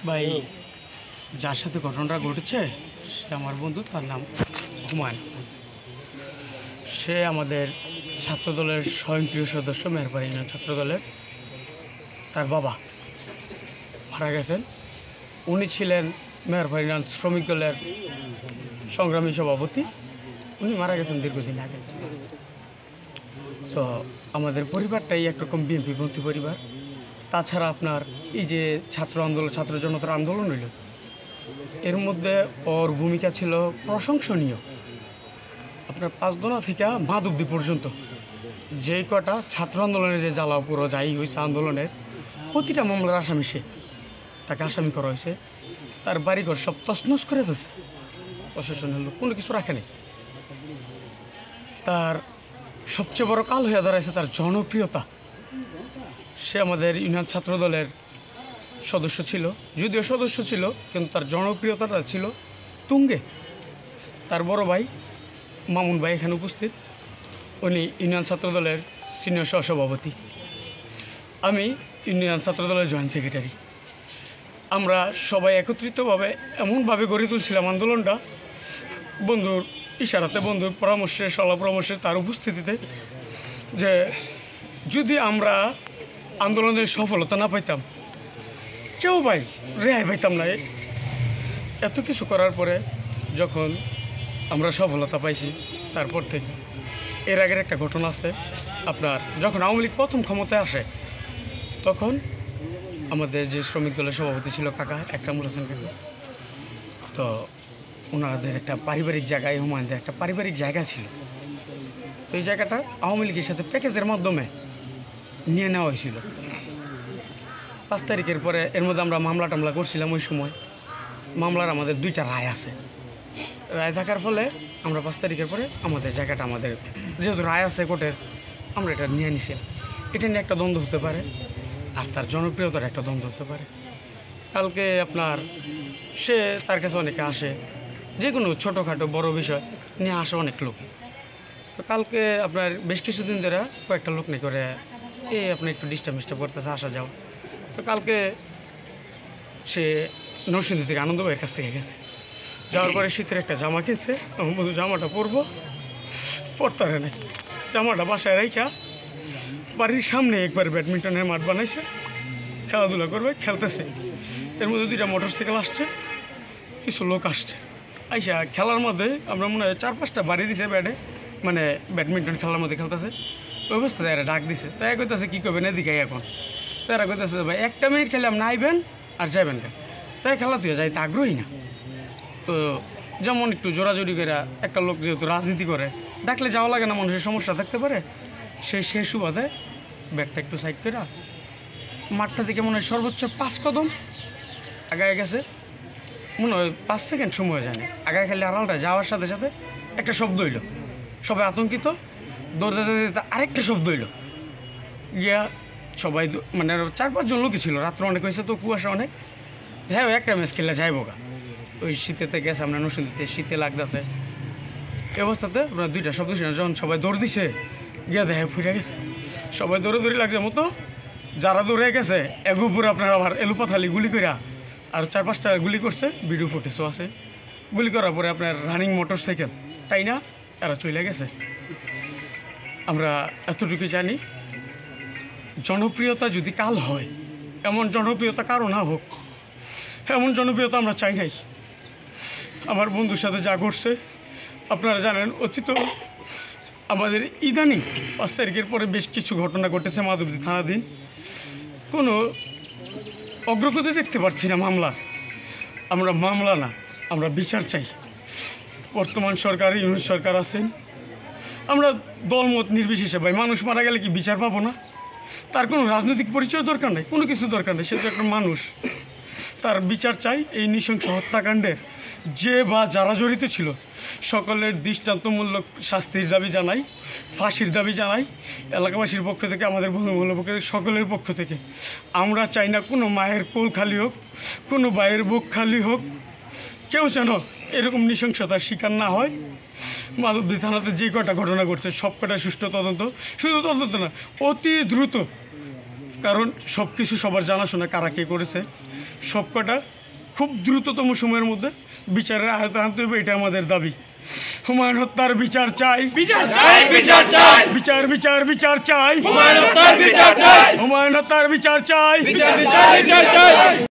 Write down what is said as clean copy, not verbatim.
ভাই, যার সাথে ঘটনাটা ঘটেছে সে আমার বন্ধু, তার নাম হুমায়ুন। সে আমাদের ছাত্রদলের স্বয়ংক্রিয় সদস্য, মেহেরপাড়া ইউনিয়ন ছাত্রদলের। তার বাবা মারা গেছেন। উনি ছিলেন মেহেরপাড়া ইউনিয়ন শ্রমিক দলের সংগ্রামী সভাপতি। উনি মারা গেছেন দীর্ঘদিন আগে। তো আমাদের পরিবারটাই একরকম বিএনপিপন্থী পরিবার। তাছাড়া আপনার এই যে ছাত্র আন্দোলন, ছাত্র জনতার আন্দোলন হইল, এর মধ্যে ওর ভূমিকা ছিল প্রশংসনীয়। আপনার পাঁচদোনা থেকে মাধবদী পর্যন্ত যে কটা ছাত্র আন্দোলনের যে জ্বালাপুরো যাই হয়েছে আন্দোলনের, প্রতিটা মামলার আসামি সে। তাকে আসামি করা হয়েছে। তার বাড়িঘর সব তছনছ করে ফেলছে প্রশাসনের লোক, কোনো কিছু রাখে নেই। তার সবচেয়ে বড় কাল হয়ে দাঁড়াইছে তার জনপ্রিয়তা। সে আমাদের ইউনিয়ন ছাত্র দলের সদস্য ছিল, যদিও সদস্য ছিল, কিন্তু তার জনপ্রিয়তাটা ছিল তুঙ্গে। তার বড় ভাই মামুন ভাই এখানে উপস্থিত, উনি ইউনিয়ন ছাত্র দলের সিনিয়র সহসভাপতি। আমি ইউনিয়ন ছাত্র দলের জয়েন্ট সেক্রেটারি। আমরা সবাই একত্রিতভাবে এমনভাবে গড়ে তুলছিলাম আন্দোলনটা, বন্ধুর ইশারাতে, বন্ধুর পরামর্শে, সলা পরামর্শে, তার উপস্থিতিতে, যে যদি আমরা আন্দোলনের সফলতা না পাইতাম, কেউ ভাই রেহাই পাইতাম না। এত কিছু করার পরে যখন আমরা সফলতা পাইছি, তারপর থেকে এর আগের একটা ঘটনা আছে আপনার, যখন আওয়ামী লীগ প্রথম ক্ষমতায় আসে, তখন আমাদের যে শ্রমিক দলের সভাপতি ছিল কাকা একরামুল হাসান কাকা, তো ওনাদের একটা পারিবারিক জায়গায়, হুমায়ুনদের একটা পারিবারিক জায়গা ছিল। তো এই জায়গাটা আওয়ামী লীগের সাথে প্যাকেজের মাধ্যমে নিয়ে নেওয়া হয়েছিল। 5 তারিখের পরে এর মধ্যে আমরা মামলা টামলা করছিলাম। ওই সময় মামলার আমাদের 2টা রায় আছে। রায় থাকার ফলে আমরা 5 তারিখের পরে আমাদের জায়গাটা, আমাদের যেহেতু রায় আছে কোর্টের, আমরা এটা নিয়ে নিছিলাম। এটা নিয়ে একটা দ্বন্দ্ব হতে পারে, আর তার জনপ্রিয়তার একটা দ্বন্দ্ব হতে পারে। কালকে আপনার সে, তার কাছে অনেকে আসে, যে কোনো ছোটোখাটো বড় বিষয় নিয়ে আসে অনেক লোক। তো কালকে আপনার বেশ কিছুদিন ধরে কয়েকটা লোক নিয়ে করে আপনি একটু ডিস্টার্ব করতেছে, আসা যাও। তো কালকে সে নরসিংদী থেকে আনন্দ ভাইয়ের কাছ থেকে গেছে। যাওয়ার পরে শীতের একটা জামা কিনছে। আমার বন্ধু জামাটা পরবো, পরতারে নাই। জামাটা বাসায় রেখা বাড়ির সামনে একবার ব্যাডমিন্টনের মাঠ বানাইছে, খেলাধুলা করবে, খেলতেছে। এর মধ্যে 2টা মোটরসাইকেল আসছে, কিছু লোক আসছে। আইসা খেলার মধ্যে আমরা মনে হয় 4-5টা বাড়ি দিছে ব্যাটে, মানে ব্যাডমিন্টন খেলার মধ্যে খেলতেছে। ওই অবস্থাতে এরা ডাক দিছে। তাই কইতেছে কী করবেন এদিকে এখন। তারা কইতেছে ভাই 1টা মিনিট খেলে আপনি আইবেন আর যাবেন কেন। তাই খেলা তুই যাইতে আগ্রহী না। তো যেমন একটু জোরাজোরি করে একটা লোক যেহেতু রাজনীতি করে, ডাকলে যাওয়া লাগে না, মানুষের সমস্যা থাকতে পারে। সে সুবাদে ব্যাগটা একটু সাইড করে মাঠটা থেকে মনে হয় সর্বোচ্চ 5 কদম আগায় গেছে। মনে হয় 5 সেকেন্ড সময় জানে আগায়, খেলে আড়ালটা যাওয়ার সাথে সাথে একটা শব্দ হইল। সবাই আতঙ্কিত, দরজা যেতে আরেকটা শব্দ হইল। গিয়া সবাই মানে 4-5 জন লোকই ছিল। রাত্রে অনেক হয়েছে, তো কুয়াশা অনেক। হ্যাঁ, একটা ম্যাচ খেলে যাইবো গা। ওই শীতেতে গেছে, আমরা নরসিংদীতে শীতে লাগতেছে। এই অবস্থাতে আপনার 2টা শব্দ ছিল। যখন সবাই দৌড় দিছে, গিয়া দেখে ফুরে গেছে। সবাই দৌড়ি লাগছে মতো, যারা দৌড়ে গেছে এগুপুরে আপনার আবার এলুপাথালি গুলি কইরা আর 4-5টা গুলি করছে। ভিডিও ফুটেজও আছে। গুলি করার পরে আপনার রানিং মোটরসাইকেল তাই না এরা চলে গেছে। আমরা এতটুকু জানি, জনপ্রিয়তা যদি কাল হয়, এমন জনপ্রিয়তা কারো না হোক, এমন জনপ্রিয়তা আমরা চাই নাই। আমার বন্ধুর সাথে যা ঘটছে আপনারা জানেন। অতীত আমাদের ইদানিং 5 তারিখের পরে বেশ কিছু ঘটনা ঘটেছে মাধবদী থানাধীন। কোনো অগ্রগতি দেখতে পাচ্ছি না মামলার। আমরা মামলা না, আমরা বিচার চাই। বর্তমান সরকার, ইউনিট সরকার আছেন, আমরা দলমত নির্বিশেষে ভাই, মানুষ মারা গেলে কি বিচার পাবো না? তার কোনো রাজনৈতিক পরিচয় দরকার নেই, কোনো কিছু দরকার নেই। সে তো একটা মানুষ, তার বিচার চাই। এই নৃশংস হত্যাকাণ্ডের যে বা যারা জড়িত ছিল সকলের দৃষ্টান্তমূলক শাস্তির দাবি জানাই, ফাঁসির দাবি জানাই এলাকাবাসীর পক্ষ থেকে, আমাদের বন্ধুবান্ধবের পক্ষ থেকে, সকলের পক্ষ থেকে। আমরা চাই না কোনো মায়ের কোল খালি হোক, কোনো ভাইয়ের বুক খালি হোক, কেউ যেন এরকম নৃশংসতার শিকার না হয়। মাধবদী থানাতে যে কটা ঘটনা ঘটছে সব কটা সুষ্ঠু তদন্ত, শুধু তদন্ত না, অতি দ্রুত কারণ সব কিছু সবার জানাশোনা কারা কে করেছে, সব কটা খুব দ্রুততম সময়ের মধ্যে বিচারের আয়তে আনতে হবে, এটা আমাদের দাবি। হুমায়ুন হত্যার বিচার চাই, বিচার চাই, বিচার চাই, বিচার বিচার বিচার চাই, হুমায়ুন হত্যার বিচার চাই, হুমায়ুন হত্যার বিচার চাই, বিচার চাই, বিচার চাই।